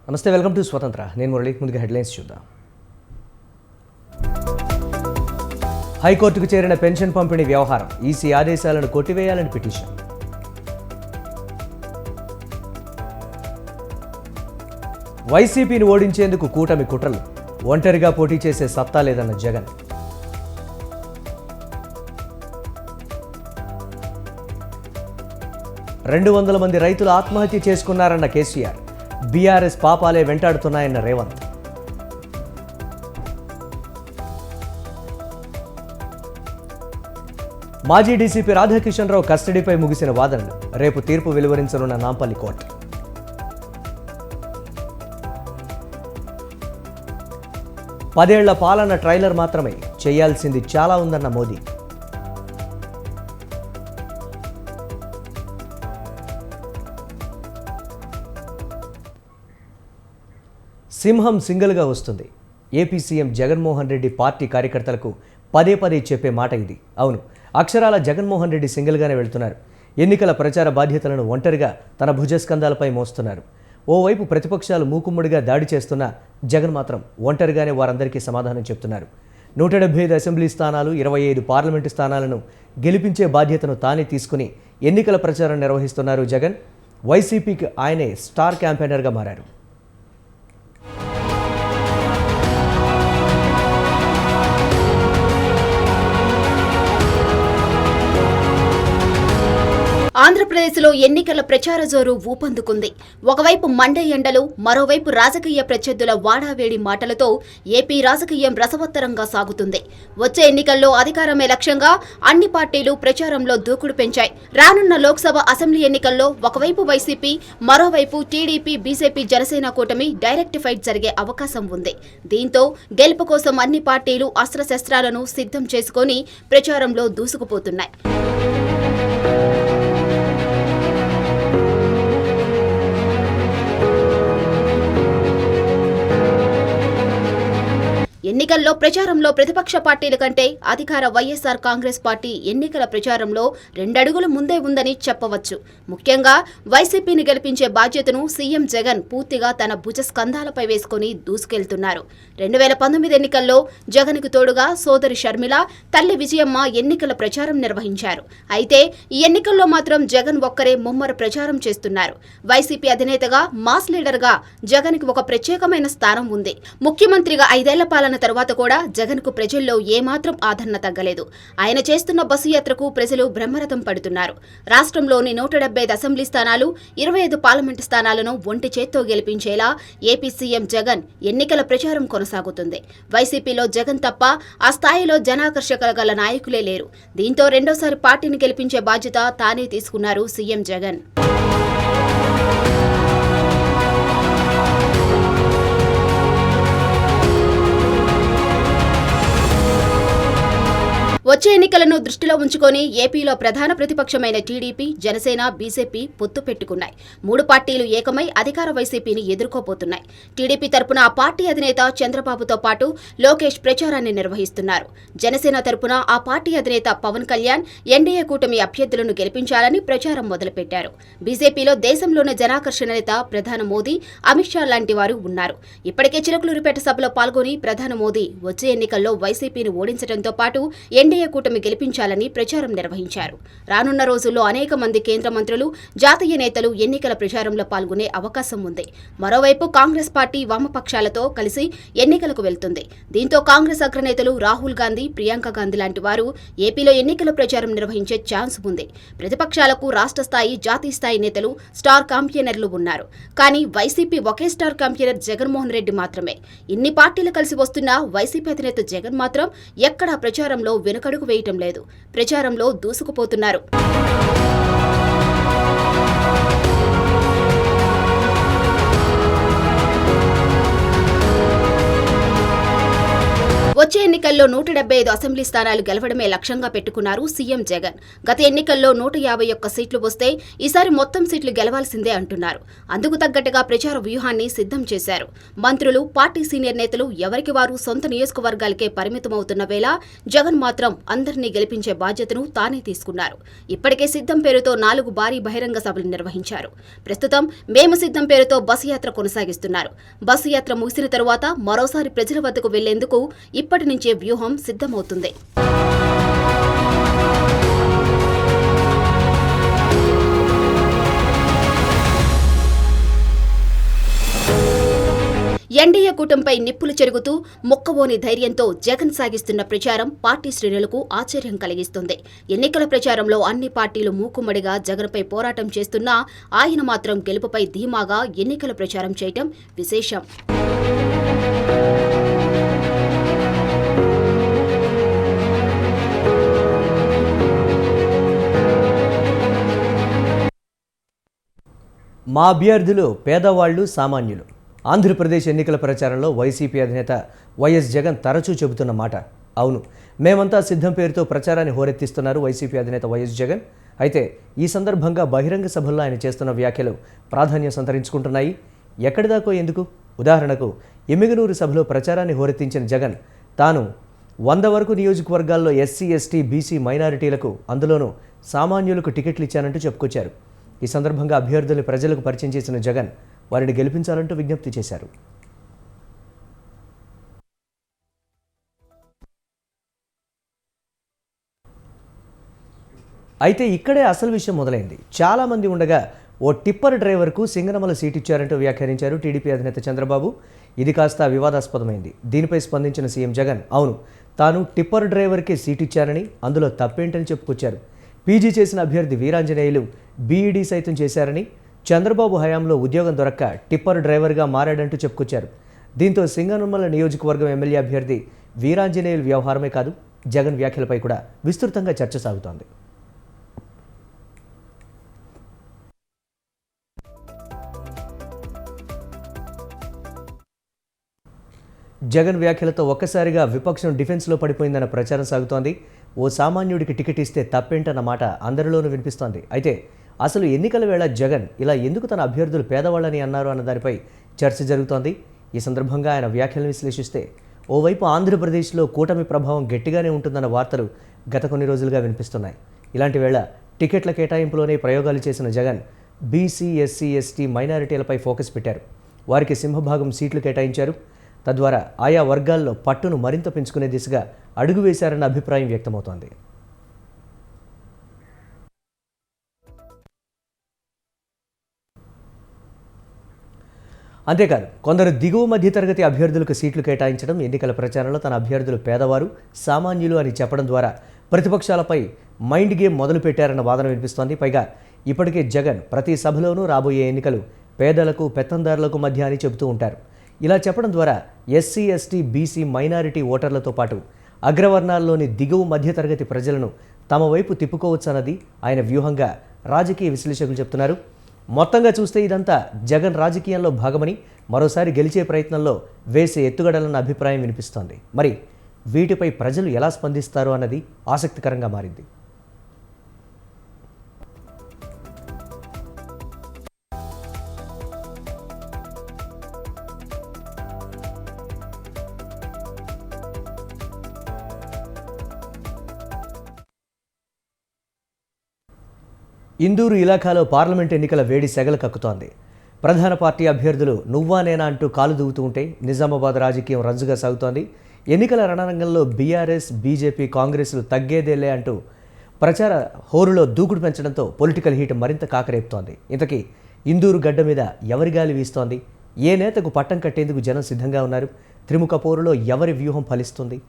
నమస్తే, welcome to స్వతంత్ర. నేను మురళి. ముందుగా హెడ్లైన్స్ చూద్దాం. హైకోర్టుకు చేరిన పెన్షన్ పంపిణీ వ్యవహారం, ఈసీ ఆదేశాలను కొట్టివేయాలని పిటిషన్. వైసీపీని ఓడించేందుకు కూటమి కుట్రలు, ఒంటరిగా పోటీ చేసే సత్తా లేదన్న జగన్. రెండు 200 మంది రైతులు ఆత్మహత్య చేసుకున్నారన్న కేసీఆర్. బీఆర్ఎస్ పాపాలే వెంటాడుతున్నాయన్న రేవంత్. మాజీ డీసీపీ రాధాకిషన్ రావు కస్టడీపై ముగిసిన వాదనలు, రేపు తీర్పు వెలువరించనున్న నాంపల్లి కోర్టు. పదేళ్ల పాలన ట్రైలర్ మాత్రమే, చేయాల్సింది చాలా ఉందన్న మోదీ. సింహం సింగిల్గా వస్తుంది. AP CM Jaganmohan Reddy party కార్యకర్తలకు పదే పదే చెప్పే మాట ఇది. అవును, అక్షరాల జగన్మోహన్ రెడ్డి సింగిల్గానే వెళ్తున్నారు. ఎన్నికల ప్రచార బాధ్యతలను ఒంటరిగా తన భుజస్కంధాలపై మోస్తున్నారు. ఓవైపు ప్రతిపక్షాలు మూకుమ్మడిగా దాడి చేస్తున్నా జగన్ మాత్రం ఒంటరిగానే వారందరికీ సమాధానం చెప్తున్నారు. 175 అసెంబ్లీ స్థానాలు, 25 పార్లమెంటు స్థానాలను గెలిపించే బాధ్యతను తానే తీసుకుని ఎన్నికల ప్రచారం నిర్వహిస్తున్నారు జగన్. వైసీపీకి ఆయనే స్టార్ క్యాంపెయినర్గా మారారు. ఆంధ్రప్రదేశ్లో ఎన్నికల ప్రచార జోరు ఊపందుకుంది. ఒకవైపు మండే ఎండలు, మరోవైపు రాజకీయ ప్రత్యర్థుల వాడావేడి మాటలతో ఏపీ రాజకీయం రసవత్తరంగా సాగుతుంది. వచ్చే ఎన్నికల్లో అధికారమే లక్ష్యంగా అన్ని పార్టీలు ప్రచారంలో దూకుడు పెంచాయి. రానున్న లోక్సభ, అసెంబ్లీ ఎన్నికల్లో ఒకవైపు వైసీపీ, మరోవైపు టీడీపీ, బీజేపీ, జనసేన కూటమి డైరెక్ట్ ఫైట్ జరిగే అవకాశం ఉంది. దీంతో గెలుపు కోసం అన్ని పార్టీలు అస్త్రశస్త్రాలను సిద్ధం చేసుకుని ప్రచారంలో దూసుకుపోతున్నాయి. ఎన్నికల్లో ప్రచారంలో ప్రతిపక్ష పార్టీల కంటే అధికార వైఎస్ఆర్ కాంగ్రెస్ పార్టీ ఎన్నికల ప్రచారంలో 2 అడుగులు ముందే ఉందని చెప్పవచ్చు. ముఖ్యంగా వైసీపీని గెలిపించే బాధ్యతను సీఎం జగన్ పూర్తిగా తన భుజస్కంధాలపై వేసుకుని దూసుకెళ్తున్నారు. 2019 ఎన్నికల్లో జగన్కు తోడుగా సోదరి షర్మిల, తల్లి విజయమ్మ ఎన్నికల ప్రచారం నిర్వహించారు. అయితే ఈ ఎన్నికల్లో మాత్రం జగన్ ఒక్కరే ముమ్మర ప్రచారం చేస్తున్నారు. వైసీపీ అధినేతగా, మాస్ లీడర్గా జగన్కు ఒక ప్రత్యేకమైన స్థానం ఉంది. ముఖ్యమంత్రిగా 5 ఏళ్ల పాలన తర్వాత కూడా జగన్ కు ప్రజల్లో ఏమాత్రం ఆదరణ తగ్గలేదు. ఆయన చేస్తున్న బస్సు యాత్రకు ప్రజలు బ్రహ్మరథం పడుతున్నారు. రాష్ట్రంలోని 175 అసెంబ్లీ స్థానాలు, 25 పార్లమెంటు స్థానాలను ఒంటి చేత్తో గెలిపించేలా ఏపీ సీఎం జగన్ ఎన్నికల ప్రచారం కొనసాగుతుంది. వైసీపీలో జగన్ తప్ప ఆ స్థాయిలో జనాకర్షకల గల నాయకులే లేరు. దీంతో రెండోసారి పార్టీని గెలిపించే బాధ్యత తానే తీసుకున్నారు సీఎం జగన్. వచ్చే ఎన్నికలను దృష్టిలో ఉంచుకొని ఏపీలో ప్రధాన ప్రతిపక్షమైన టీడీపీ, జనసేన, బీజేపీ పొత్తు పెట్టుకున్నాయి. 3 పార్టీలు ఏకమై అధికార వైసీపీని ఎదుర్కోబోతున్నాయి. టీడీపీ తరపున ఆ పార్టీ అధినేత చంద్రబాబుతో పాటు లోకేష్ ప్రచారాన్ని నిర్వహిస్తున్నారు. జనసేన తరపున ఆ పార్టీ అధినేత పవన్ కళ్యాణ్ ఎన్డీఏ కూటమి అభ్యర్థులను గెలిపించాలని ప్రచారం మొదలుపెట్టారు. బీజేపీలో దేశంలోని జనాకర్షణ నేత ప్రధాని మోదీ, అమిత్ షా లాంటి వారు ఉన్నారు. ఇప్పటికే చిలకలూరిపేట సభలో పాల్గొని ప్రధాని మోదీ వచ్చే ఎన్నికల్లో వైసీపీని ఓడించడంతో పాటు ఎన్డీఏ కూటమి గెలిపించాలని ప్రచారం నిర్వహించారు. రానున్న రోజుల్లో అనేక మంది కేంద్ర మంత్రులు, జాతీయ నేతలు ఎన్నికల ప్రచారంలో పాల్గొనే అవకాశం ఉంది. మరోవైపు కాంగ్రెస్ పార్టీ వామపక్షాలతో కలిసి ఎన్నికలకు వెళ్తుంది. దీంతో కాంగ్రెస్ అగ్రనేతలు రాహుల్ గాంధీ, ప్రియాంక గాంధీ లాంటి వారు ఏపీలో ఎన్నికల ప్రచారం నిర్వహించే ఛాన్స్ ఉంది. ప్రతిపక్షాలకు రాష్ట్ర స్థాయి, జాతీయ స్థాయి నేతలు, స్టార్ క్యాంపెయినర్లు ఉన్నారు. కానీ వైసీపీ ఒకే స్టార్ క్యాంపెయినర్ జగన్మోహన్ రెడ్డి మాత్రమే. ఇన్ని పార్టీలు కలిసి వస్తున్నా వైసీపీ అధినేత జగన్ మాత్రం ఎక్కడా ప్రచారంలో వెనుకడుగు వేయటం లేదు. ప్రచారంలో దూసుకుపోతున్నారు. వచ్చే ఎన్నికల్లో ఏపీలో 175 అసెంబ్లీ స్థానాలు గెలవడమే లక్ష్యంగా పెట్టుకున్నారు సీఎం జగన్. గత ఎన్నికల్లో 151 సీట్లు వస్తే ఈసారి మొత్తం సీట్లు గెలవాల్సిందే అంటున్నారు. అందుకు తగ్గట్టుగా ప్రచార వ్యూహాన్ని సిద్ధం చేశారు. మంత్రులు, పార్టీ సీనియర్ నేతలు ఎవరికి వారు సొంత నియోజకవర్గాలకే పరిమితమవుతున్న వేళ జగన్ మాత్రం అందరినీ గెలిపించే బాధ్యతను తానే తీసుకున్నారు. ఇప్పటికే సిద్ధం పేరుతో 4 భారీ బహిరంగ సభలు నిర్వహించారు. ప్రస్తుతం మేము సిద్ధం పేరుతో బస్సు యాత్ర కొనసాగిస్తున్నారు. బస్సు యాత్ర ముగిసిన తరువాత మరోసారి ప్రజల వద్దకు వెళ్లేందుకు ఇప్పటి నుంచే వ్యూహం సిద్ధమవుతుంది. ఎన్డీఏ కూటమిపై నిప్పులు చెరుగుతూ మొక్కవోని ధైర్యంతో జగన్ సాగిస్తున్న ప్రచారం పార్టీ శ్రేణులకు ఆశ్చర్యం కలిగిస్తుంది. ఎన్నికల ప్రచారంలో అన్ని పార్టీలు మూకుమ్మడిగా జగన్పై పోరాటం చేస్తున్నా ఆయన మాత్రం గెలుపుపై ధీమాగా ఎన్నికల ప్రచారం చేయటం విశేషం. మా అభ్యర్థులు పేదవాళ్లు, సామాన్యులు. ఆంధ్రప్రదేశ్ ఎన్నికల ప్రచారంలో వైసీపీ అధినేత వైఎస్ జగన్ తరచూ చెబుతున్న మాట. అవును, మేమంతా సిద్ధం పేరుతో ప్రచారాన్ని హోరెత్తిస్తున్నారు వైసీపీ అధినేత వైఎస్ జగన్. అయితే ఈ సందర్భంగా బహిరంగ సభల్లో ఆయన చేస్తున్న వ్యాఖ్యలు ప్రాధాన్యం సంతరించుకుంటున్నాయి. ఎక్కడిదాకో ఎందుకు? ఉదాహరణకు ఎమ్మిగనూరు సభలో ప్రచారాన్ని హోరెత్తించిన జగన్ తాను 100 వరకు నియోజకవర్గాల్లో ఎస్సీ, ఎస్టీ, బీసీ మైనారిటీలకు, అందులోనూ సామాన్యులకు టికెట్లు ఇచ్చానంటూ చెప్పుకొచ్చారు. ఈ సందర్భంగా అభ్యర్థులు ప్రజలకు పరిచయం చేసిన జగన్ వారిని గెలిపించాలంటూ విజ్ఞప్తి చేశారు. అయితే ఇక్కడే అసలు విషయం మొదలైంది. చాలామంది ఉండగా ఓ టిప్పర్ డ్రైవర్కు సింగనమల సీట్ ఇచ్చారంటూ వ్యాఖ్యానించారు టీడీపీ అధినేత చంద్రబాబు. ఇది కాస్త వివాదాస్పదమైంది. దీనిపై స్పందించిన సీఎం జగన్ అవును, తాను టిప్పర్ డ్రైవర్కే సీట్ ఇచ్చారని, అందులో తప్పేంటని చెప్పుకొచ్చారు. పీజీ చేసిన అభ్యర్థి వీరాంజనేయులు బీఈడీ సైతం చేశారని, చంద్రబాబు హయాంలో ఉద్యోగం దొరక్క టిప్పర్ డ్రైవర్గా మారాడంటూ చెప్పుకొచ్చారు. దీంతో సింగనమల నియోజకవర్గం ఎమ్మెల్యే అభ్యర్థి వీరాంజనేయులు వ్యవహారమే కాదు, జగన్ వ్యాఖ్యలపై కూడా విస్తృతంగా చర్చ సాగుతోంది. జగన్ వ్యాఖ్యలతో ఒక్కసారిగా విపక్షం డిఫెన్స్లో పడిపోయిందన్న ప్రచారం సాగుతోంది. ఓ సామాన్యుడికి టికెట్ ఇస్తే తప్పేంటన్న మాట అందరిలోనూ వినిపిస్తోంది. అయితే అసలు ఎన్నికల వేళ జగన్ ఇలా ఎందుకు తన అభ్యర్థులు పేదవాళ్ళని అన్నారు అన్న దానిపై చర్చ జరుగుతోంది. ఈ సందర్భంగా ఆయన వ్యాఖ్యలను విశ్లేషిస్తే ఓవైపు ఆంధ్రప్రదేశ్లో కూటమి ప్రభావం గట్టిగానే ఉంటుందన్న వార్తలు గత కొన్ని రోజులుగా వినిపిస్తున్నాయి. ఇలాంటి వేళ టికెట్ల కేటాయింపులోనే ప్రయోగాలు చేసిన జగన్ బీసీ, ఎస్సీ, ఎస్టీ మైనారిటీలపై ఫోకస్ పెట్టారు. వారికి సింహభాగం సీట్లు కేటాయించారు. తద్వారా ఆయా వర్గాల్లో పట్టును మరింత పెంచుకునే దిశగా అడుగు వేశారన్న అభిప్రాయం వ్యక్తమవుతోంది. అంతేకాదు కొందరు దిగువ మధ్యతరగతి అభ్యర్థులకు సీట్లు కేటాయించడం, ఎన్నికల ప్రచారంలో తన అభ్యర్థులు పేదవారు, సామాన్యులు అని చెప్పడం ద్వారా ప్రతిపక్షాలపై మైండ్ గేమ్ మొదలుపెట్టారన్న వాదన వినిపిస్తోంది. పైగా ఇప్పటికే జగన్ ప్రతి సభలోనూ రాబోయే ఎన్నికలు పేదలకు, పెత్తందారులకు మధ్య అని చెబుతూ ఉంటారు. ఇలా చెప్పడం ద్వారా ఎస్సీ, ఎస్టీ, బీసీ మైనారిటీ ఓటర్లతో పాటు అగ్రవర్ణాల్లోని దిగువ మధ్యతరగతి ప్రజలను తమ వైపు తిప్పుకోవచ్చన్నది ఆయన వ్యూహంగా రాజకీయ విశ్లేషకులు చెప్తున్నారు. మొత్తంగా చూస్తే ఇదంతా జగన్ రాజకీయంలో భాగమని, మరోసారి గెలిచే ప్రయత్నంలో వేసే ఎత్తుగడలన్న అభిప్రాయం వినిపిస్తోంది. మరి వీటిపై ప్రజలు ఎలా స్పందిస్తారు అన్నది ఆసక్తికరంగా మారింది. ఇందూరు ఇలాఖాలో పార్లమెంట్ ఎన్నికల వేడి సెగలు కక్కుతోంది. ప్రధాన పార్టీ అభ్యర్థులు నువ్వా నేనా అంటూ కాలు దూవుతూ ఉంటే నిజామాబాద్ రాజకీయం రంజుగా సాగుతోంది. ఎన్నికల రణరంగంలో బీఆర్ఎస్, బీజేపీ, కాంగ్రెస్లు తగ్గేదేలే అంటూ ప్రచార హోరులో దూకుడు పెంచడంతో పొలిటికల్ హీట్ మరింత కాకరేపుతోంది. ఇంతకీ ఇందూరు గడ్డ మీద ఎవరి గాలి వీస్తోంది? ఏ నేతకు పట్టం కట్టేందుకు జనం సిద్ధంగా ఉన్నారు? త్రిముఖ పోరులో ఎవరి వ్యూహం ఫలిస్తుంది?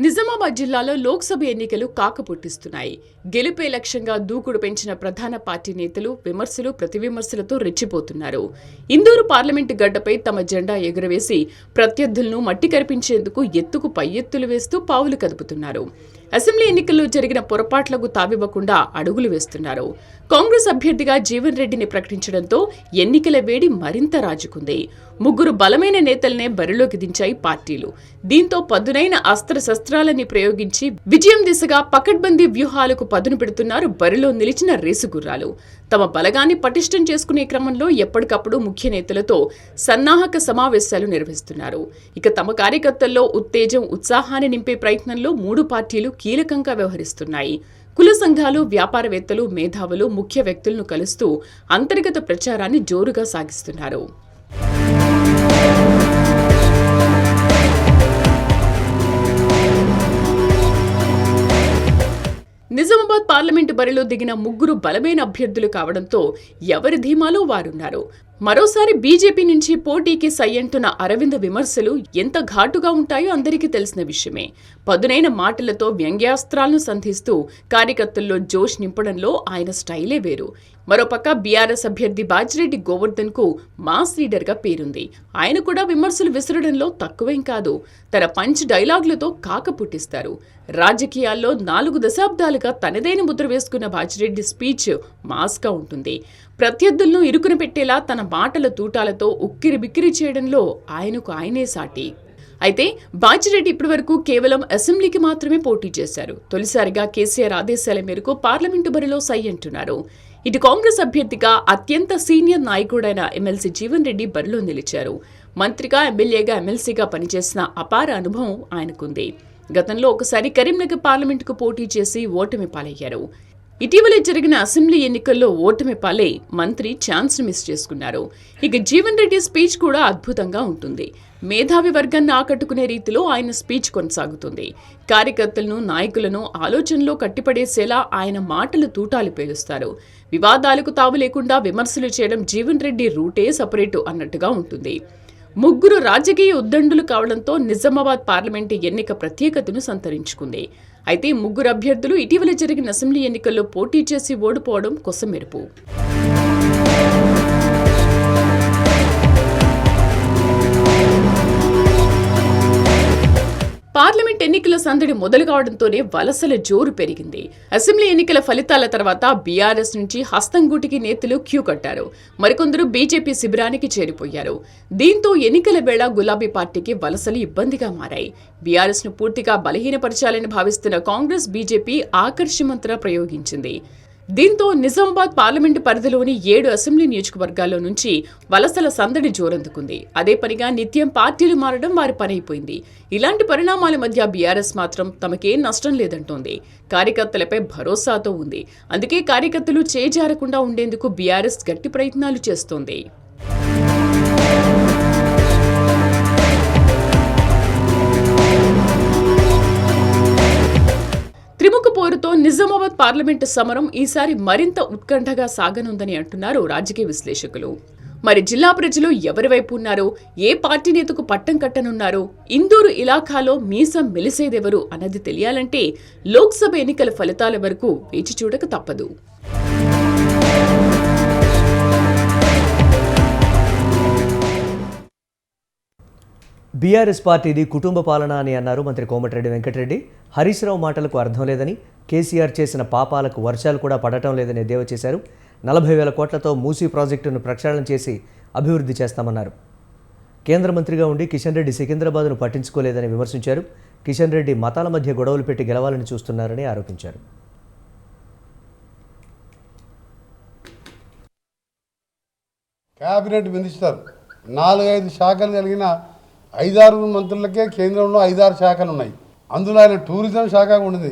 నిజామాబాద్ జిల్లాలో లోక్సభ ఎన్నికలు కాకపుట్టిస్తున్నాయి. గెలుపే లక్ష్యంగా దూకుడు పెంచిన ప్రధాన పార్టీ నేతలు విమర్శలు, ప్రతివిమర్శలతో రెచ్చిపోతున్నారు. ఇందూరు పార్లమెంటు గడ్డపై తమ జెండా ఎగురవేసి ప్రత్యర్థులను మట్టి కరిపించేందుకు ఎత్తుకు పై ఎత్తులు వేస్తూ పావులు కదుపుతున్నారు. అసెంబ్లీ ఎన్నికల్లో జరిగిన పొరపాట్లకు తావివ్వకుండా అడుగులు వేస్తున్నారు. కాంగ్రెస్ అభ్యర్థిగా జీవన్ రెడ్డిని ప్రకటించడంతో ఎన్నికల వేడి మరింత రాజుకుంది. 3 బలమైన నేతలనే బరిలోకి దించాయి పార్టీలు. దీంతో పదునైన అస్త్రశస్త్రాలని ప్రయోగించి విజయం దిశగా పకడ్బందీ వ్యూహాలకు పదును పెడుతున్నారు బరిలో నిలిచిన రేసుగుర్రాలు. తమ బలగాన్ని పటిష్టం చేసుకునే క్రమంలో ఎప్పటికప్పుడు ముఖ్య నేతలతో సన్నాహక సమావేశాలు నిర్వహిస్తున్నారు. ఇక తమ కార్యకర్తల్లో ఉత్తేజం, ఉత్సాహాన్ని నింపే ప్రయత్నంలో 3 పార్టీలు కీలకంగా వ్యవహరిస్తున్నాయి. కుల సంఘాలు, వ్యాపారవేత్తలు, మేధావులు, ముఖ్య వ్యక్తులను కలుస్తూ అంతర్గత ప్రచారాన్ని జోరుగా సాగిస్తున్నారు. నిజామాబాద్ పార్లమెంటు బరిలో దిగిన 3 బలమైన అభ్యర్థులు కావడంతో ఎవరి ధీమాలో వారున్నారు. మరోసారి బీజేపీ నుంచి పోటీకి సై అంటున్న అరవింద్ విమర్శలు ఎంత ఘాటుగా ఉంటాయో అందరికీ తెలిసిన విషయమే. పదునైన మాటలతో వ్యంగ్యాస్త్రాలను సంధిస్తూ కార్యకర్తల్లో జోష్ నింపడంలో ఆయన స్టైలే వేరు. మరోపక్క బీఆర్ఎస్ అభ్యర్థి బాజిరెడ్డి గోవర్ధన్ కు మాస్ లీడర్ గా పేరుంది. ఆయన కూడా విమర్శలు విసరడంలో తక్కువేం కాదు. తన పంచ్ డైలాగులతో కాక పుట్టిస్తారు. రాజకీయాల్లో 4 దశాబ్దాలుగా తనదైన ముద్ర వేసుకున్న బాజిరెడ్డి స్పీచ్ మాస్ గా ఉంటుంది. ప్రత్యర్థులను ఇరుకున పెట్టేలా తన మాటల తూటాలతో ఉక్కిరి బిక్కిరి చేయడంలో ఆయనకు ఆయనే సాటి. అయితే బాజిరెడ్డి ఇప్పటివరకు కేవలం అసెంబ్లీకి మాత్రమే పోటీ చేశారు. తొలిసారిగా కేసీఆర్ ఆదేశాల మేరకు పార్లమెంటు బరిలో సై అంటున్నారు. ఇటు కాంగ్రెస్ అభ్యర్థిగా అత్యంత సీనియర్ నాయకుడైన ఎమ్మెల్సీ జీవన్ రెడ్డి బరిలో నిలిచారు. మంత్రిగా, ఎమ్మెల్యేగా, ఎమ్మెల్సీగా పనిచేసిన అపార అనుభవం ఆయనకుంది. గతంలో ఒకసారి కరీంనగర్ పార్లమెంటుకు పోటీ చేసి ఓటమి పాలయ్యారు. ఇటీవలే జరిగిన అసెంబ్లీ ఎన్నికల్లో ఓటమి పాలై మంత్రి ఛాన్స్ మిస్ చేసుకున్నారు. ఇక జీవన్ రెడ్డి స్పీచ్ కూడా అద్భుతంగా ఉంటుంది. మేధావి వర్గాన్ని ఆకట్టుకునే రీతిలో ఆయన స్పీచ్ కొనసాగుతుంది. కార్యకర్తలను, నాయకులను ఆలోచనలో కట్టిపడేసేలా ఆయన మాటలు తూటాలు పేలుస్తారు. వివాదాలకు తావు లేకుండా విమర్శలు చేయడం జీవన్ రెడ్డి రూటే సపరేటు అన్నట్టుగా ఉంటుంది. 3 రాజకీయ ఉద్దండులు కావడంతో నిజామాబాద్ పార్లమెంటు ఎన్నిక ప్రత్యేకతను సంతరించుకుంది. అయితే 3 అభ్యర్థులు ఇటీవల జరిగిన అసెంబ్లీ ఎన్నికల్లో పోటీ చేసి ఓడిపోవడం కొసమెరుపు. పార్లమెంట్ ఎన్నికల సందడి మొదలు కావడంతోనే వలసల జోరు పెరిగింది. అసెంబ్లీ ఎన్నికల ఫలితాల తర్వాత బీఆర్ఎస్ నుంచి హస్తంగూటికి నేతలు క్యూ కట్టారు. మరికొందరు బీజేపీ శిబిరానికి చేరిపోయారు. దీంతో ఎన్నికల వేళ గులాబీ పార్టీకి వలసలు ఇబ్బందిగా మారాయి. బీఆర్ఎస్ ను పూర్తిగా బలహీనపరచాలని భావిస్తున్న కాంగ్రెస్, బీజేపీ ఆకర్షమంత్ర ప్రయోగించింది. దీంతో నిజామాబాద్ పార్లమెంటు పరిధిలోని 7 అసెంబ్లీ నియోజకవర్గాల్లో నుంచి వలసల సందడి జోరందుకుంది. అదే పనిగా నిత్యం పార్టీలు మారడం వారి పనైపోయింది. ఇలాంటి పరిణామాల మధ్య బీఆర్ఎస్ మాత్రం తమకేం నష్టం లేదంటోంది. కార్యకర్తలపై భరోసాతో ఉంది. అందుకే కార్యకర్తలు చేజారకుండా ఉండేందుకు బీఆర్ఎస్ గట్టి ప్రయత్నాలు చేస్తోంది. త్రిముఖ పోరుతో నిజామాబాద్ పార్లమెంటు సమరం ఈసారి మరింత ఉత్కంఠగా సాగనుందని అంటున్నారు రాజకీయ విశ్లేషకులు. మరి జిల్లా ప్రజలు ఎవరి వైపు ఉన్నారో, ఏ పార్టీ నేతకు పట్టం కట్టనున్నారో, ఇందూరు ఇలాఖాలో మీసం మెలిసేదెవరు అన్నది తెలియాలంటే లోక్సభ ఎన్నికల ఫలితాల వరకు వేచి చూడక తప్పదు. బీఆర్ఎస్ పార్టీది కుటుంబ పాలన అని అన్నారు మంత్రి కోమటిరెడ్డి వెంకటరెడ్డి. హరీష్ రావు మాటలకు అర్థం లేదని, కేసీఆర్ చేసిన పాపాలకు వర్షాలు కూడా పడటం లేదని ఎద్దేవా చేశారు. 40,000 కోట్లతో మూసీ ప్రాజెక్టును ప్రక్షాళన చేసి అభివృద్ధి చేస్తామన్నారు. కేంద్ర మంత్రిగా ఉండి కిషన్ రెడ్డి సికింద్రాబాద్ను పట్టించుకోలేదని విమర్శించారు. కిషన్ రెడ్డి మతాల మధ్య గొడవలు పెట్టి గెలవాలని చూస్తున్నారని ఆరోపించారు. క్యాబినెట్ మినిస్టర్ 4-5 శాఖలు కలిగిన 5-6 మంత్రులకే కేంద్రంలో 5-6 శాఖలు ఉన్నాయి. అందులో ఆయన టూరిజం శాఖ ఉన్నది.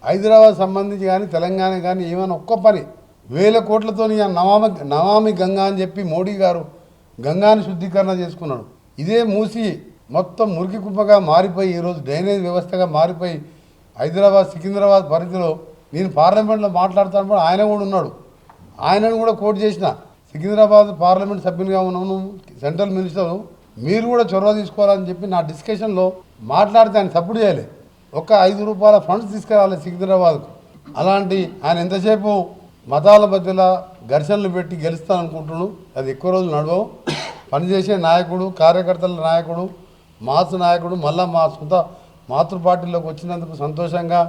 హైదరాబాద్ సంబంధించి కానీ తెలంగాణ కానీ ఏమైనా ఒక్క పని 1000 కోట్లతో నమామి గంగా అని చెప్పి మోడీ గారు గంగాని శుద్ధీకరణ చేసుకున్నాడు. ఇదే మూసి మొత్తం మురికి కుప్పగా మారిపోయి ఈరోజు డ్రైనేజ్ వ్యవస్థగా మారిపోయి హైదరాబాద్, సికింద్రాబాద్ పరిధిలో నేను పార్లమెంట్లో మాట్లాడుతాను, ఆయన కూడా ఉన్నాడు. ఆయనను కూడా కోట్ చేసిన. సికింద్రాబాద్ పార్లమెంట్ సభ్యునిగా ఉన్నాను, సెంట్రల్ మినిస్టర్, మీరు కూడా చొరవ తీసుకోవాలని చెప్పి నా డిస్కషన్లో మాట్లాడితే ఆయన సపోర్ట్ చేయాలి. ఒక 5 రూపాయల ఫండ్స్ తీసుకురావాలి సికింద్రాబాద్కు. అలాంటి ఆయన ఎంతసేపు మతాల మధ్యలో ఘర్షణలు పెట్టి గెలుస్తాననుకుంటున్నాడు. అది ఎక్కువ రోజులు నడవవు. పనిచేసే నాయకుడు, కార్యకర్తల నాయకుడు, మాస్ నాయకుడు, మళ్ళీ మా సొంత మాతృ పార్టీలోకి వచ్చినందుకు సంతోషంగా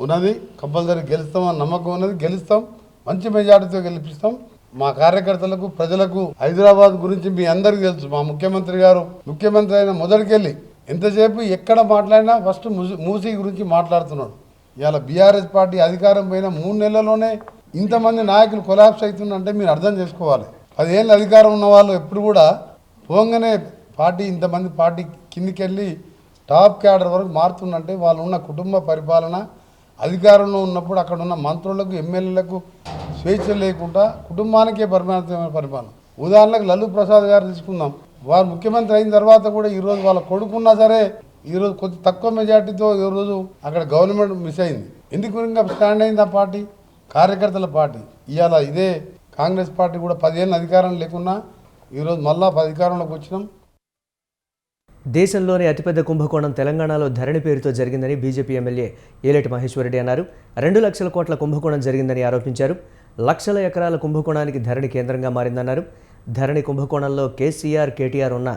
ఉన్నది. కంపల్సరీ గెలుస్తామని నమ్మకం ఉన్నది. గెలుస్తాం, మంచి మెజార్టీతో గెలిపిస్తాం. మా కార్యకర్తలకు, ప్రజలకు హైదరాబాద్ గురించి మీ అందరికీ తెలుసు. మా ముఖ్యమంత్రి గారు ముఖ్యమంత్రి అయిన మొదటికెళ్ళి ఎంతసేపు ఎక్కడ మాట్లాడినా ఫస్ట్ మూసీ గురించి మాట్లాడుతున్నాడు. ఇవాళ బీఆర్ఎస్ పార్టీ అధికారం పోయిన 3 నెలల్లోనే ఇంతమంది నాయకులు కొలాప్స్ అవుతుందంటే మీరు అర్థం చేసుకోవాలి. 10 ఏళ్ళ అధికారం ఉన్న వాళ్ళు ఎప్పుడు కూడా పోగానే పార్టీ ఇంతమంది పార్టీ కిందికి వెళ్ళి టాప్ క్యాడర్ వరకు మారుతుందంటే వాళ్ళు ఉన్న కుటుంబ పరిపాలన, అధికారంలో ఉన్నప్పుడు అక్కడ ఉన్న మంత్రులకు, ఎమ్మెల్యేలకు స్వేచ్ఛ లేకుండా కుటుంబానికే పరిమితమైన పరిపాలన. ఉదాహరణకు లల్లు ప్రసాద్ గారు తీసుకుందాం. వారు ముఖ్యమంత్రి అయిన తర్వాత కూడా ఈరోజు వాళ్ళ కొడుకున్నా సరే ఈరోజు కొద్ది తక్కువ మెజార్టీతో ఈరోజు అక్కడ గవర్నమెంట్ మిస్ అయింది. ఎందుకు ఇంకా స్టాండ్ అయింది ఆ పార్టీ? కార్యకర్తల పార్టీ. ఇవాళ ఇదే కాంగ్రెస్ పార్టీ కూడా 10 ఏళ్ళ అధికారం లేకున్నా ఈరోజు మళ్ళా అధికారంలోకి వచ్చినాం. దేశంలోనే అతిపెద్ద కుంభకోణం తెలంగాణలో ధరణి పేరుతో జరిగిందని బీజేపీ ఎమ్మెల్యే ఏలేటి మహేశ్వరరెడ్డి అన్నారు. 2 లక్షల కోట్ల కుంభకోణం జరిగిందని ఆరోపించారు. లక్షల ఎకరాల కుంభకోణానికి ధరణి కేంద్రంగా మారిందన్నారు. ధరణి కుంభకోణంలో కేసీఆర్, కేటీఆర్ ఉన్న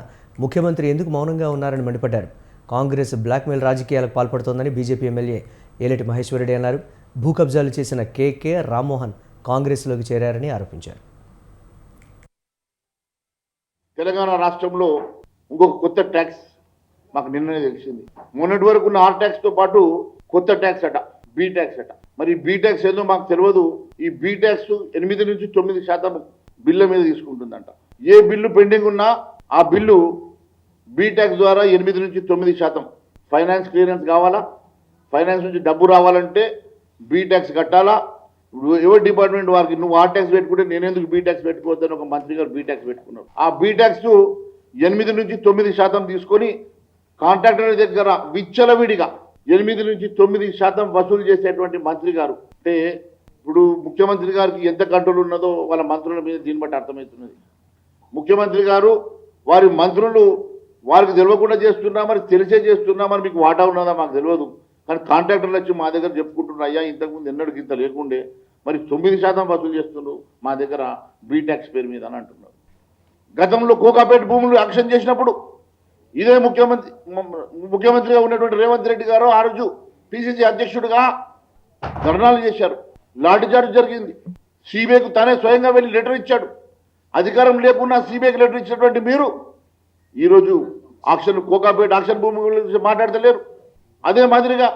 ముఖ్యమంత్రి ఎందుకు మౌనంగా ఉన్నారని మండిపడ్డారు. కాంగ్రెస్ బ్లాక్మెయిల్ రాజకీయాలకు పాల్పడుతోందని బీజేపీ ఎమ్మెల్యే ఏలేటి మహేశ్వరరెడ్డి అన్నారు. భూ కబ్జాలు చేసిన కేకే, రామ్మోహన్ కాంగ్రెస్లోకి చేరారని ఆరోపించారు. తెలంగాణ రాష్ట్రంలో ఇంకొక కొత్త ట్యాక్స్ మాకు నిన్ననే తెలిసింది. మొన్నటి వరకు ఉన్న ఆర్ ట్యాక్స్తో పాటు కొత్త ట్యాక్స్ అట, బీ ట్యాక్స్ అట. మరి బీ ట్యాక్స్ ఏదో మాకు తెలియదు. ఈ బీ ట్యాక్స్ 8 నుంచి 9% బిల్లు మీద తీసుకుంటుందంట. ఏ బిల్లు పెండింగ్ ఉన్నా ఆ బిల్లు బీ ట్యాక్స్ ద్వారా 8 నుంచి 9% ఫైనాన్స్ క్లియరెన్స్ కావాలా, ఫైనాన్స్ నుంచి డబ్బు రావాలంటే బీ ట్యాక్స్ కట్టాలా. ఎవరి డిపార్ట్మెంట్ వారికి నువ్వు ఆర్ ట్యాక్స్ పెట్టుకుంటే నేనెందుకు బీ ట్యాక్స్ పెట్టుకోవద్దని ఒక మంత్రి గారు బీ ట్యాక్స్ పెట్టుకున్నారు. ఆ బీ ట్యాక్స్ 8 నుంచి 9% తీసుకొని కాంట్రాక్టర్ దగ్గర విచ్చలవిడిగా 8 నుంచి 9% వసూలు చేసేటువంటి మంత్రి గారు. అంటే ఇప్పుడు ముఖ్యమంత్రి గారికి ఎంత కంట్రోల్ ఉన్నదో వాళ్ళ మంత్రుల మీద దీన్ని బట్టి అర్థమవుతున్నది. ముఖ్యమంత్రి గారు వారి మంత్రులు వారికి తెలియకుండా చేస్తున్నా, మరి తెలిసే చేస్తున్నా, మరి మీకు వాటా ఉన్నదా మాకు తెలియదు. కానీ కాంట్రాక్టర్లు వచ్చి మా దగ్గర చెప్పుకుంటున్నారు, అయ్యా ఇంతకుముందు ఎన్నడికి ఇంత లేకుండే, మరి 9% వసూలు చేస్తున్నారు మా దగ్గర బీ ట్యాక్స్ పేరు మీద అని అంటున్నారు. గతంలో కోకాపేట భూములు యాక్షన్ చేసినప్పుడు ఇదే ముఖ్యమంత్రిగా ఉన్నటువంటి రేవంత్ రెడ్డి గారు ఆ రోజు పిసిసి అధ్యక్షుడిగా ధర్నాలు చేశారు. లాఠీచార్జ్ జరిగింది. సిబిఐకు తానే స్వయంగా వెళ్ళి లెటర్ ఇచ్చాడు. అధికారం లేకున్నా సిబిఐకి లెటర్ ఇచ్చినటువంటి మీరు ఈరోజు కోకాపేట ఆక్షన్ భూముల గురించి మాట్లాడతలేరు. అదే మాదిరిగా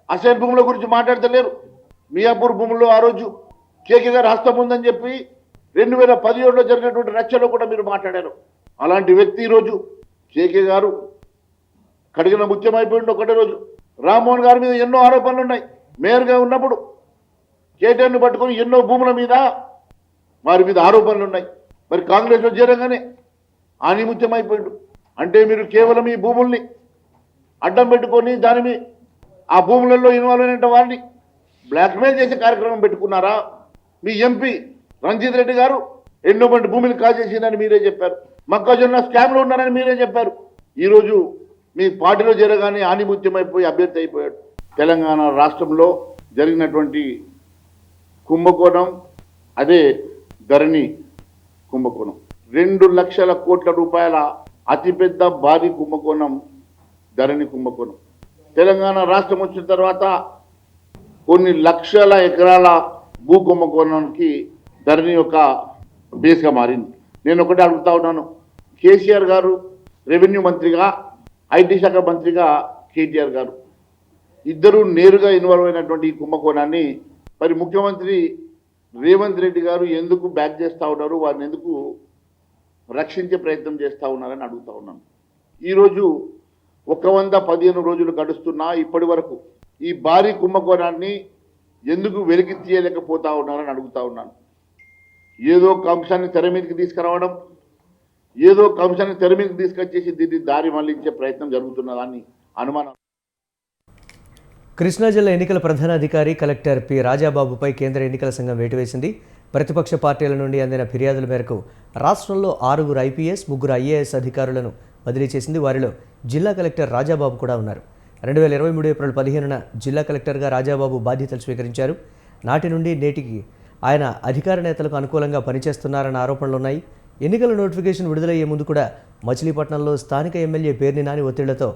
అసైన్ భూముల గురించి మాట్లాడతలేరు. మియాపూర్ భూముల్లో ఆ రోజు కేకే గారు హస్తం ఉందని చెప్పి 2017లో జరిగినటువంటి రచ్చలో కూడా మీరు మాట్లాడారు. అలాంటి వ్యక్తి ఈరోజు కేకే గారు కడిగిన ముత్యమైపోయింది ఒకటే రోజు. రామ్మోహన్ గారి మీద ఎన్నో ఆరోపణలు ఉన్నాయి. మేయర్గా ఉన్నప్పుడు కేటీఆర్ని పట్టుకొని ఎన్నో భూముల మీద వారి మీద ఆరోపణలు ఉన్నాయి. మరి కాంగ్రెస్లో చేరగానే ఆనిముత్యమైపోయిండు. అంటే మీరు కేవలం ఈ భూముల్ని అడ్డం పెట్టుకొని దాని ఆ భూములలో ఇన్వాల్వ్ అయిన వారిని బ్లాక్మెయిల్ చేసే కార్యక్రమం పెట్టుకున్నారా? మీ ఎంపీ రంజిత్ రెడ్డి గారు ఎన్నో మంది భూమిని కాజేసిందని మీరే చెప్పారు. మొక్కజొన్న స్కామ్లో ఉన్నారని మీరే చెప్పారు. ఈరోజు మీ పార్టీలో చేరగానే ఆనిముత్యమైపోయి అభ్యర్థి అయిపోయాడు. తెలంగాణ రాష్ట్రంలో జరిగినటువంటి కుంభకోణం అదే ధరణి కుంభకోణం. 2 లక్షల కోట్ల రూపాయల అతిపెద్ద భారీ కుంభకోణం ధరణి కుంభకోణం. తెలంగాణ రాష్ట్రం వచ్చిన తర్వాత కొన్ని లక్షల ఎకరాల భూ కుంభకోణానికి ధరణి యొక్క బేస్గా మారింది. నేను ఒకటే అడుగుతా ఉన్నాను, కేసీఆర్ గారు రెవెన్యూ మంత్రిగా, ఐటీ శాఖ మంత్రిగా కేటీఆర్ గారు ఇద్దరు నేరుగా ఇన్వాల్వ్ అయినటువంటి ఈ కుంభకోణాన్ని మరి ముఖ్యమంత్రి రేవంత్ రెడ్డి గారు ఎందుకు బ్యాక్ చేస్తూ ఉన్నారు, వారిని ఎందుకు రక్షించే ప్రయత్నం చేస్తూ ఉన్నారని అడుగుతా ఉన్నాను. ఈరోజు 115 రోజులు గడుస్తున్నా ఇప్పటి వరకు ఈ భారీ కుంభకోణాన్ని ఎందుకు వెలికి తీయలేకపోతా ఉన్నారని అడుగుతా ఉన్నాను. ఏదో ఒక అంశాన్ని తెర మీదకి తీసుకురావడం, ఏదో ఒక అంశాన్ని తెర మీదకి తీసుకొచ్చేసి దీన్ని దారి మళ్లించే ప్రయత్నం జరుగుతున్నదాన్ని అనుమానం. కృష్ణా జిల్లా ఎన్నికల ప్రధానాధికారి కలెక్టర్ పి రాజాబాబుపై కేంద్ర ఎన్నికల సంఘం వేటు వేసింది. ప్రతిపక్ష పార్టీల నుండి అందిన ఫిర్యాదుల మేరకు రాష్ట్రంలో 6 ఐపీఎస్ 3 ఐఏఎస్ అధికారులను బదిలీ చేసింది. వారిలో జిల్లా కలెక్టర్ రాజాబాబు కూడా ఉన్నారు. 2023 ఏప్రిల్ 15న జిల్లా కలెక్టర్గా రాజాబాబు బాధ్యతలు స్వీకరించారు. నాటి నుండి నేటికి ఆయన అధికార నేతలకు అనుకూలంగా పనిచేస్తున్నారన్న ఆరోపణలున్నాయి. ఎన్నికల నోటిఫికేషన్ విడుదలయ్యే ముందు కూడా మచిలీపట్నంలో స్థానిక ఎమ్మెల్యే పేర్ని నాని ఒత్తిళ్లతో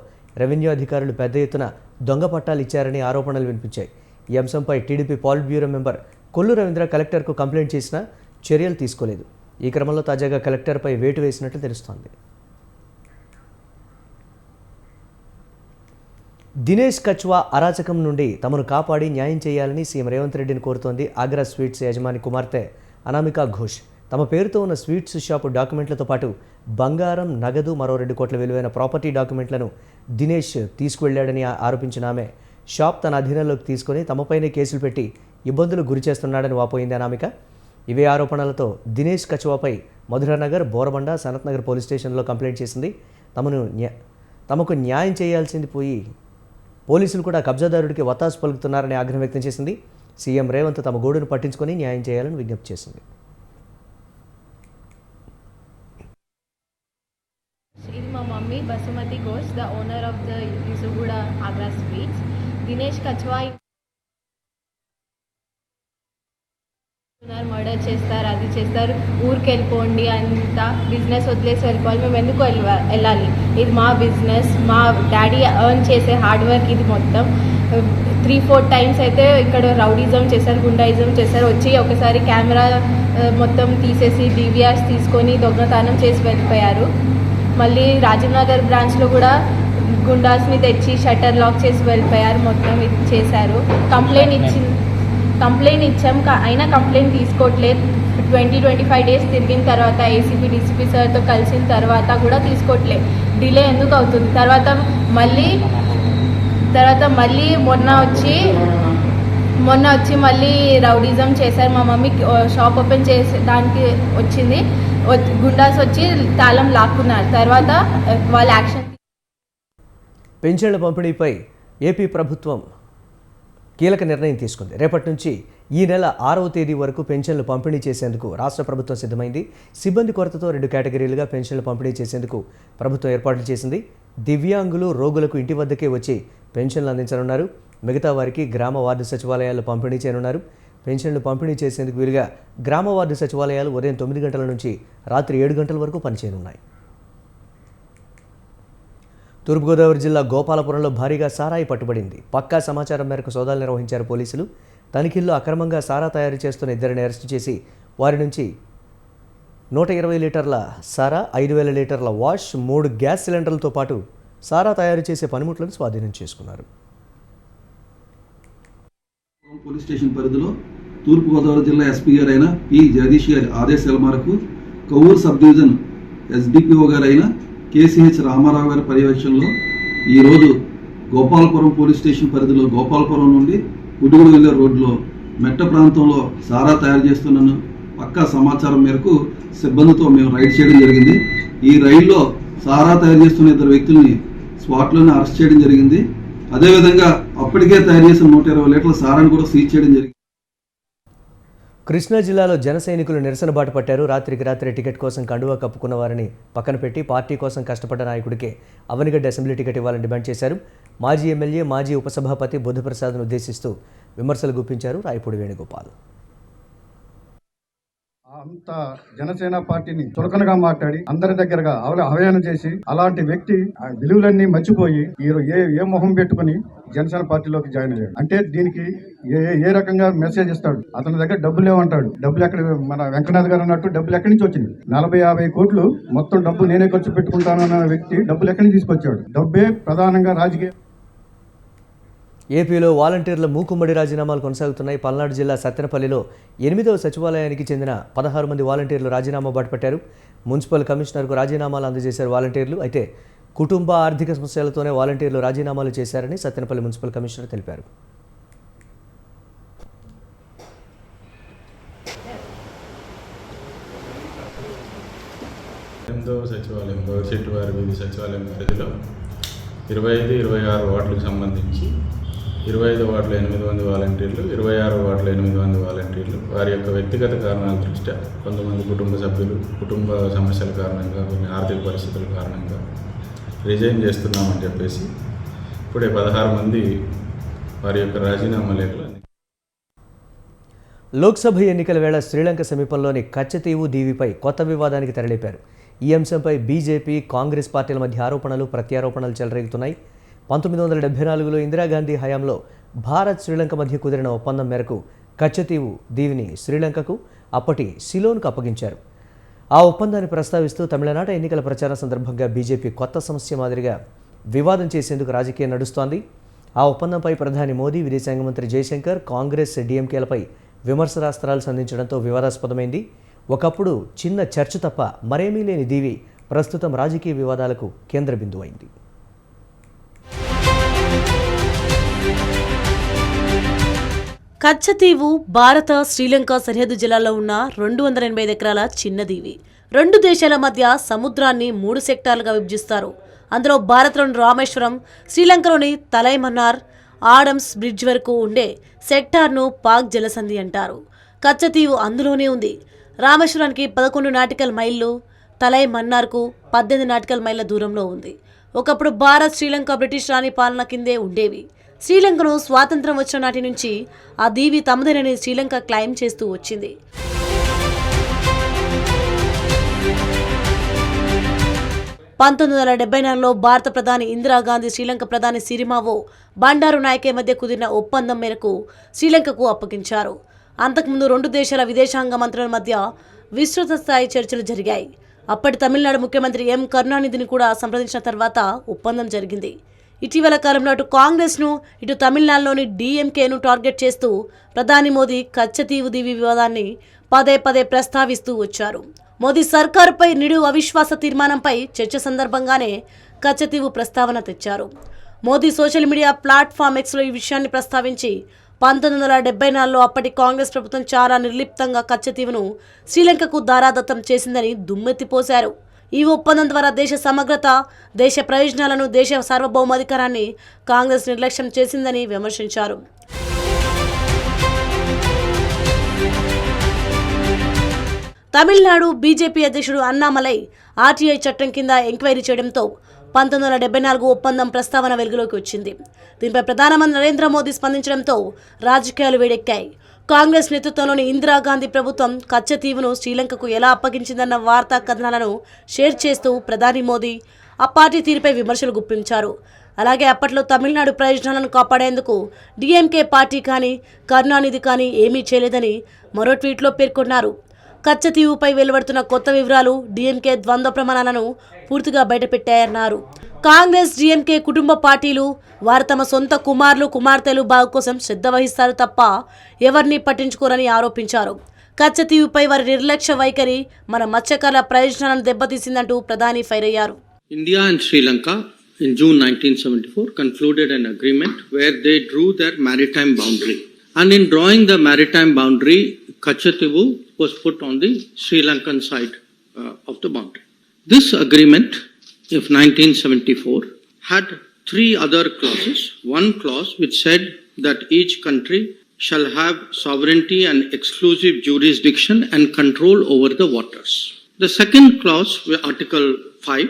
రెవెన్యూ అధికారులు పెద్ద ఎత్తున దొంగ పట్టాలు ఇచ్చారని ఆరోపణలు వినిపించాయి. ఈ అంశంపై TDP politburo member Kollu Ravindra కలెక్టర్కు కంప్లైంట్ చేసినా చర్యలు తీసుకోలేదు. ఈ క్రమంలో తాజాగా కలెక్టర్పై వేటు వేసినట్లు తెలుస్తోంది. దినేష్ కచ్వా అరాచకం నుండి తమను కాపాడి న్యాయం చేయాలని సీఎం రేవంత్ రెడ్డిని కోరుతోంది ఆగ్రా స్వీట్స్ యజమాని కుమార్తె అనామికా ఘోష్. తమ పేరుతో ఉన్న స్వీట్స్ షాపు డాక్యుమెంట్లతో పాటు బంగారం, నగదు, మరో 2 కోట్ల విలువైన ప్రాపర్టీ డాక్యుమెంట్లను దినేష్ తీసుకువెళ్లాడని ఆరోపించిన ఆమె షాప్ తన అధీనంలోకి తీసుకుని తమపైనే కేసులు పెట్టి ఇబ్బందులు గురిచేస్తున్నాడని వాపోయింది అనామిక. ఇవే ఆరోపణలతో దినేష్ కచ్వాపై మధురానగర్, బోరబండ, సనత్ నగర్ పోలీస్ స్టేషన్లో కంప్లైంట్ చేసింది. తమకు న్యాయం చేయాల్సింది పోయి పోలీసులు కూడా కబ్జాదారుడికి వత్తాసు పలుకుతున్నారని ఆగ్రహం వ్యక్తం చేసింది. సీఎం రేవంత్ తమ గోడును పట్టించుకొని న్యాయం చేయాలని విజ్ఞప్తి చేసింది. ఇది మా mummy Basumati Ghosh, the owner of the Yousufguda Agra sweets. Dinesh Kachwa murder చేస్తారు, అది చేస్తారు, ఊరికి వెళ్ళిపోండి, అంత బిజినెస్ వదిలేసి వెళ్ళిపోవాలి, మేము ఎందుకు వెళ్ళాలి, ఇది మా బిజినెస్, మా డాడీ ఎర్న్ చేసే హార్డ్ వర్క్ ఇది మొత్తం. 3-4 టైమ్స్ అయితే ఇక్కడ రౌడీజం చేశారు, గుండాయిజం చేశారు, వచ్చి ఒకసారి కెమెరా మొత్తం తీసేసి డివిఆర్స్ తీసుకొని దొంగతనం చేసి వెళ్ళిపోయారు. మళ్ళీ రాజీవ్ నగర్ బ్రాంచ్లో కూడా గుండాస్ని తెచ్చి షట్టర్ లాక్ చేసి వెళ్ళిపోయారు, మొత్తం ఇది చేశారు. కంప్లైంట్ ఇచ్చాం, అయినా కంప్లైంట్ తీసుకోవట్లేదు. 20-25 డేస్ తిరిగిన తర్వాత ఏసీపీ డీసీపీ సార్తో కలిసిన తర్వాత కూడా తీసుకోవట్లేదు. డిలే ఎందుకు అవుతుంది? తర్వాత మళ్ళీ మొన్న వచ్చి మళ్ళీ రౌడీజం చేశారు. మా మమ్మీ షాప్ ఓపెన్ చేసే దానికి వచ్చింది, గుండాస్ వచ్చి తాళం లాక్కున్నారు. తర్వాత వాళ్ళ యాక్షన్. పెన్షన్ల పంపిణీపై ఏపీ ప్రభుత్వం కీలక నిర్ణయం తీసుకుంది. రేపటి నుంచి ఈ నెల 6వ తేదీ వరకు పెన్షన్లు పంపిణీ చేసేందుకు రాష్ట్ర ప్రభుత్వం సిద్ధమైంది. సిబ్బంది కొరతతో 2 కేటగిరీలుగా పెన్షన్లు పంపిణీ చేసేందుకు ప్రభుత్వం ఏర్పాట్లు చేసింది. దివ్యాంగులు, రోగులకు ఇంటి వద్దకే వచ్చి పెన్షన్లు అందించనున్నారు. మిగతా వారికి గ్రామ వార్డు సచివాలయాల్లో పంపిణీ చేయనున్నారు. పెన్షన్లు పంపిణీ చేసేందుకు వీలుగా గ్రామ వార్డు సచివాలయాలు ఉదయం 9 గంటల నుంచి రాత్రి 7 గంటల వరకు పనిచేయనున్నాయి. తూర్పుగోదావరి జిల్లా గోపాలపురంలో భారీగా సారాయి పట్టుబడింది. పక్కా సమాచారం మేరకు సోదాలు నిర్వహించారు పోలీసులు. తనిఖీల్లో అక్రమంగా సారా తయారు చేస్తున్న 2 అరెస్టు చేసి వారి నుంచి 120 లీటర్ల సారా, 5,000 లీటర్ల వాష్, 3 గ్యాస్ సిలిండర్లతో పాటు సారా తయారు చేసే పనిముట్లను స్వాధీనం చేసుకున్నారు. పోలీస్ స్టేషన్ పరిధిలో తూర్పుగోదావరి జిల్లా ఎస్పీ గారైన పి జగదీష్ గారి ఆదేశాల మేరకు కొవ్వూరు సబ్ డివిజన్ ఎస్డిపిఓ గారైన కేసీహెచ్ రామారావు గారి పర్యవేక్షణలో ఈరోజు గోపాలపురం పోలీస్ స్టేషన్ పరిధిలో గోపాలపురం నుండి గుడిగుడు వెళ్లే రోడ్లో మెట్ట ప్రాంతంలో సారా తయారు చేస్తున్నాను పక్కా సమాచారం మేరకు సిబ్బందితో మేము రైడ్ చేయడం జరిగింది. ఈ రైడ్లో సారా తయారు చేస్తున్న 2 వ్యక్తుల్ని స్పాట్లోనే అరెస్ట్ చేయడం జరిగింది. అదేవిధంగా అప్పటికే తయారు చేసిన 120 లీటర్ల సారాను కూడా సీజ్ చేయడం జరిగింది. కృష్ణా జిల్లాలో జన సైనికులు నిరసన బాట పట్టారు. రాత్రికి రాత్రి టికెట్ కోసం కండువా కప్పుకున్న వారిని పక్కన పెట్టి పార్టీ కోసం కష్టపడ్డ నాయకుడికే అవనిగడ్డ అసెంబ్లీ టికెట్ ఇవ్వాలని డిమాండ్ చేశారు. మాజీ ఎమ్మెల్యే, మాజీ ఉపసభాపతి బుద్ధప్రసాద్ను ఉద్దేశిస్తూ విమర్శలు గుప్పించారు రాయపూడి వేణుగోపాల్. అంత జనసేన పార్టీని చులకనగా మాట్లాడి అందరి దగ్గరగా అవహేళన చేసి అలాంటి వ్యక్తి విలువలన్నీ మర్చిపోయి ఏ మొహం పెట్టుకుని జనసేన పార్టీలోకి జాయిన్ అయ్యాడు అంటే దీనికి ఏ రకంగా మెసేజ్ ఇస్తాడు? అతని దగ్గర డబ్బులు లేవంటాడు. డబ్బులు ఎక్కడ? మన వెంకటనాథ్ గారు అన్నట్టు డబ్బులు ఎక్కడి నుంచి వచ్చింది? 40-50 కోట్లు మొత్తం డబ్బు నేనే ఖర్చు పెట్టుకుంటానన్న వ్యక్తి డబ్బులు ఎక్కడి నుంచి తీసుకొచ్చాడు? డబ్బే ప్రధానంగా రాజకీయ. ఏపీలో వాలంటీర్ల మూకుమ్మడి రాజీనామాలు కొనసాగుతున్నాయి. పల్నాడు జిల్లా సత్తెనపల్లిలో 8వ సచివాలయానికి చెందిన 16 మంది వాలంటీర్లు రాజీనామా బాటపట్టారు. మున్సిపల్ కమిషనర్కు రాజీనామాలు అందజేశారు వాలంటీర్లు. అయితే కుటుంబ ఆర్థిక సమస్యలతోనే వాలంటీర్లు రాజీనామాలు చేశారని సత్తెనపల్లి మున్సిపల్ కమిషనర్ తెలిపారు. సచివాలయం గౌరిశెట్టి వారి వీధి సచివాలయం పరిధిలో 25-26 వార్డులకు సంబంధించి 25 వార్డులో 8 మంది వాలంటీర్లు, 26 వార్డులో 8 మంది వాలంటీర్లు వారి యొక్క వ్యక్తిగత కారణాల దృష్ట్యా కొంతమంది కుటుంబ సభ్యులు కుటుంబ సమస్యల కారణంగా కొన్ని ఆర్థిక పరిస్థితుల కారణంగా రిజైన్ చేస్తున్నామని చెప్పేసి ఇప్పుడే 16 మంది వారి యొక్క రాజీనామా లేఖలు. లోక్సభ ఎన్నికల వేళ శ్రీలంక సమీపంలోని కచ్చతీవు దీవిపై కొత్త వివాదానికి తెరలేపారు. ఈ అంశంపై బీజేపీ, కాంగ్రెస్ పార్టీల మధ్య ఆరోపణలు, ప్రత్యారోపణలు చెలరేగుతున్నాయి. 1974లో ఇందిరాగాంధీ హయాంలో భారత్ శ్రీలంక మధ్య కుదిరిన ఒప్పందం మేరకు కచ్చతీవు దీవిని శ్రీలంకకు, అప్పటి సిలోన్కు అప్పగించారు. ఆ ఒప్పందాన్ని ప్రస్తావిస్తూ తమిళనాట ఎన్నికల ప్రచారం సందర్భంగా బీజేపీ కొత్త సమస్య మాదిరిగా వివాదం చేసేందుకు రాజకీయం నడుస్తోంది. ఆ ఒప్పందంపై ప్రధాని మోదీ, విదేశాంగ మంత్రి జయశంకర్, కాంగ్రెస్, డీఎంకేలపై విమర్శనాస్త్రాలు సంధించడంతో వివాదాస్పదమైంది. ఒకప్పుడు చిన్న చర్చ తప్ప మరేమీ లేని దీవి ప్రస్తుతం రాజకీయ వివాదాలకు కేంద్ర బిందువైంది. కచ్చతీవు భారత శ్రీలంక సరిహద్దు జిల్లాలో ఉన్న 285 ఎకరాల చిన్న దీవి. రెండు దేశాల మధ్య సముద్రాన్ని 3 సెక్టార్లుగా విభజిస్తారు. అందులో భారత్లోని రామేశ్వరం, శ్రీలంకలోని తలైమన్నార్, ఆడమ్స్ బ్రిడ్జ్ వరకు ఉండే సెక్టార్ను పాక్ జలసంధి అంటారు. కచ్చతీవు అందులోనే ఉంది. రామేశ్వరానికి 11 నాటికల్ మైళ్ళు, తలైమన్నార్కు 18 నాటికల్ మైళ్ళ దూరంలో ఉంది. ఒకప్పుడు భారత్, శ్రీలంక బ్రిటిష్ రాణి పాలన కిందే ఉండేవి. శ్రీలంకను స్వాతంత్రం వచ్చిన నాటి నుంచి ఆ దీవి తమదేనని శ్రీలంక క్లెయిమ్ చేస్తూ వచ్చింది. 1974లో భారత ప్రధాని ఇందిరాగాంధీ, శ్రీలంక ప్రధాని సిరిమావో బండారు నాయకే మధ్య కుదిరిన ఒప్పందం మేరకు శ్రీలంకకు అప్పగించారు. అంతకుముందు రెండు దేశాల విదేశాంగ మంత్రుల మధ్య విస్తృత స్థాయి చర్చలు జరిగాయి. అప్పటి తమిళనాడు ముఖ్యమంత్రి ఎం కరుణానిధిని కూడా సంప్రదించిన తర్వాత ఒప్పందం జరిగింది. ఇటీవల కాలంలో అటు కాంగ్రెస్ను, ఇటు తమిళనాడులోని డీఎంకేను టార్గెట్ చేస్తూ ప్రధాని మోదీ కచ్చతీవు దీవి వివాదాన్ని పదే పదే ప్రస్తావిస్తూ వచ్చారు. మోదీ సర్కారుపై నిడు అవిశ్వాస తీర్మానంపై చర్చ సందర్భంగానే కచ్చతీవు ప్రస్తావన తెచ్చారు. మోదీ సోషల్ మీడియా ప్లాట్ఫామ్ ఎక్స్లో ఈ విషయాన్ని ప్రస్తావించి 1974లో అప్పటి కాంగ్రెస్ ప్రభుత్వం చాలా నిర్లిప్తంగా కచ్చతీవును శ్రీలంకకు దారాదత్తం చేసిందని దుమ్మెత్తిపోశారు. ఈ ఒప్పందం ద్వారా దేశ సమగ్రత, దేశ ప్రయోజనాలను, దేశ సార్వభౌమాధికారాన్ని కాంగ్రెస్ నిర్లక్ష్యం చేసిందని విమర్శించారు. తమిళనాడు బీజేపీ అధ్యక్షుడు అన్నామలై ఆర్టీఐ చట్టం కింద ఎంక్వైరీ చేయడంతో 1974 ఒప్పందం ప్రస్తావన వెలుగులోకి వచ్చింది. దీనిపై ప్రధానమంత్రి నరేంద్ర మోదీ స్పందించడంతో రాజకీయాలు వేడెక్కాయి. కాంగ్రెస్ నేతృత్వంలోని ఇందిరాగాంధీ ప్రభుత్వం కచ్చతీవును శ్రీలంకకు ఎలా అప్పగించిందన్న వార్తా కథనాలను షేర్ చేస్తూ ప్రధాని మోదీ ఆ పార్టీ తీరుపై విమర్శలు గుప్పించారు. అలాగే అప్పట్లో తమిళనాడు ప్రయోజనాలను కాపాడేందుకు డీఎంకే పార్టీ కానీ, కరుణానిధి కానీ ఏమీ చేయలేదని మరో ట్వీట్లో పేర్కొన్నారు. కచ్చతీవుపై వెలువడుతున్న కొత్త వివరాలు డీఎంకే ద్వంద్వ ప్రమాణాలను పూర్తిగా బయటపెట్టాయన్నారు. కాంగ్రెస్, డీఎంకే కుటుంబ పార్టీలు వారు తమ సొంత కుమారులు, కుమార్తెలు బాగు కోసం శ్రద్ధ వహిస్తారు తప్ప ఎవరిని పట్టించుకోరని ఆరోపించారు. కచ్చతీవుపై వారి నిర్లక్ష్య వైఖరి మన మత్స్యకారుల ప్రయోజనాలను దెబ్బతీసిందంటూ ప్రధాని ఫైర్ అయ్యారు. India and Sri Lanka in June 1974 concluded an agreement where they drew their maritime boundary. And in drawing the maritime boundary, Kachativu was put on the Sri Lankan side of the boundary. This agreement of 1974 had 3 other clauses. One clause which said that each country shall have sovereignty and exclusive jurisdiction and control over the waters. The second clause, Article 5,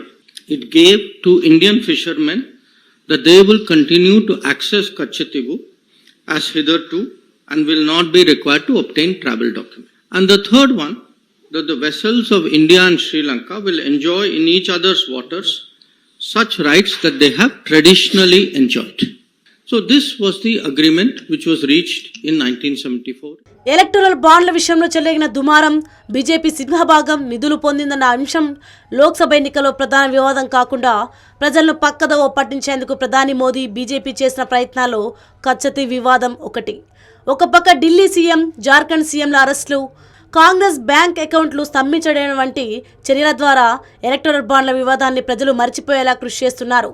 it gave to Indian fishermen that they will continue to access Kachativu as hitherto and will not be required to obtain travel document. And the third one, that the vessels of India and Sri Lanka will enjoy in each other's waters such rights that they have traditionally enjoyed. So this was the agreement which was reached in 1974. Electoral బాండ్ల విషయంలో చెలగిన దుమారం, BJP సింహభాగం నిధులు పొందిందన్న అంశం లోక్సభ ఎన్నికల్లో ప్రధాన వివాదం కాకుండా ప్రజలను పక్కదోవ పట్టించేందుకు ప్రధాని మోదీ, బీజేపీ చేసిన ప్రయత్నాల్లో కచ్చతీవు వివాదం ఒకటి. ఒక పక్క ఢిల్లీ సీఎం, జార్ఖండ్ సీఎంల అరెస్టులు, కాంగ్రెస్ బ్యాంక్ అకౌంట్లు స్తంభించడం వంటి చర్యల ద్వారా ఎలక్టోరల్ బాండ్ల వివాదాన్ని ప్రజలు మర్చిపోయేలా కృషి చేస్తున్నారు.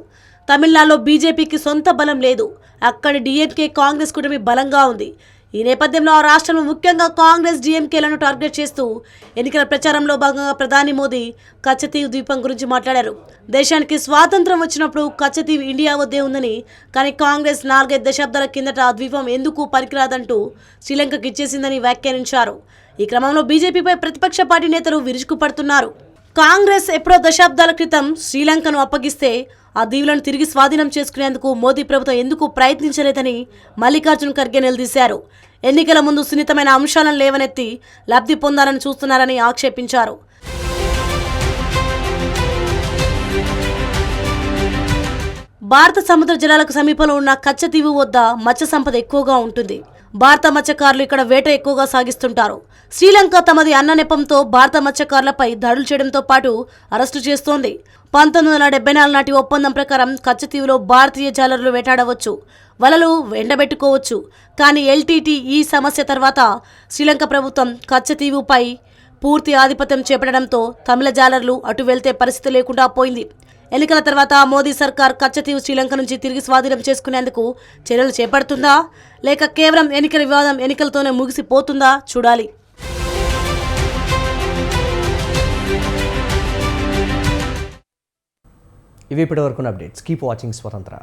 తమిళనాడులో బీజేపీకి సొంత బలం లేదు. అక్కడి డీఎంకే, కాంగ్రెస్ కూటమి బలంగా ఉంది. ఈ నేపథ్యంలో ఆ రాష్ట్రంలో ముఖ్యంగా కాంగ్రెస్, డీఎంకేలను టార్గెట్ చేస్తూ ఎన్నికల ప్రచారంలో భాగంగా ప్రధాని మోదీ కచ్చతీవు ద్వీపం గురించి మాట్లాడారు. దేశానికి స్వాతంత్రం వచ్చినప్పుడు కచ్చతీవు ఇండియా వద్దే ఉందని, కానీ కాంగ్రెస్ 4-5 దశాబ్దాల కిందట ఆ ద్వీపం ఎందుకు పనికిరాదంటూ శ్రీలంకకు ఇచ్చేసిందని వ్యాఖ్యానించారు. ఈ క్రమంలో బీజేపీపై ప్రతిపక్ష పార్టీ నేతలు విరుచుకుపడుతున్నారు. కాంగ్రెస్ ఎప్పుడో దశాబ్దాల క్రితం శ్రీలంకను అప్పగిస్తే ఆ దీవులను తిరిగి స్వాధీనం చేసుకునేందుకు మోదీ ప్రభుత్వం ఎందుకు ప్రయత్నించలేదని మల్లికార్జున్ ఖర్గే నిలదీశారు. ఎన్నికల ముందు సున్నితమైన అంశాలను లేవనెత్తి లబ్ధి పొందాలని చూస్తున్నారని ఆక్షేపించారు. భారత సముద్ర జలాలకు సమీపంలో ఉన్న కచ్చతీవు వద్ద మత్స్య సంపద ఎక్కువగా ఉంటుంది. భారత మత్స్యకారులు ఇక్కడ వేట ఎక్కువగా సాగిస్తుంటారు. శ్రీలంక తమది అన్న నెపంతో భారత మత్స్యకారులపై దాడులు చేయడంతో పాటు అరెస్టు చేస్తోంది. 1974 నాటి ఒప్పందం ప్రకారం కచ్చతీవులో భారతీయ జాలరులు వేటాడవచ్చు, వలలు ఎండబెట్టుకోవచ్చు. కానీ ఎల్టీటీ ఈ సమస్య తర్వాత శ్రీలంక ప్రభుత్వం కచ్చతీవుపై పూర్తి ఆధిపత్యం చేపట్టడంతో తమిళ జాలర్లు అటు వెళ్తే పరిస్థితి లేకుండా పోయింది. ఎన్నికల తర్వాత మోదీ సర్కార్ కచ్చతీవు శ్రీలంక నుంచి తిరిగి స్వాధీనం చేసుకునేందుకు చర్యలు చేపడుతుందా, లేక కేవలం ఎన్నికల వివాదం ఎన్నికలతోనే ముగిసిపోతుందా చూడాలి. ఇవి ఇప్పటివరకు అప్డేట్స్. కీప్ వాచింగ్ స్వతంత్ర.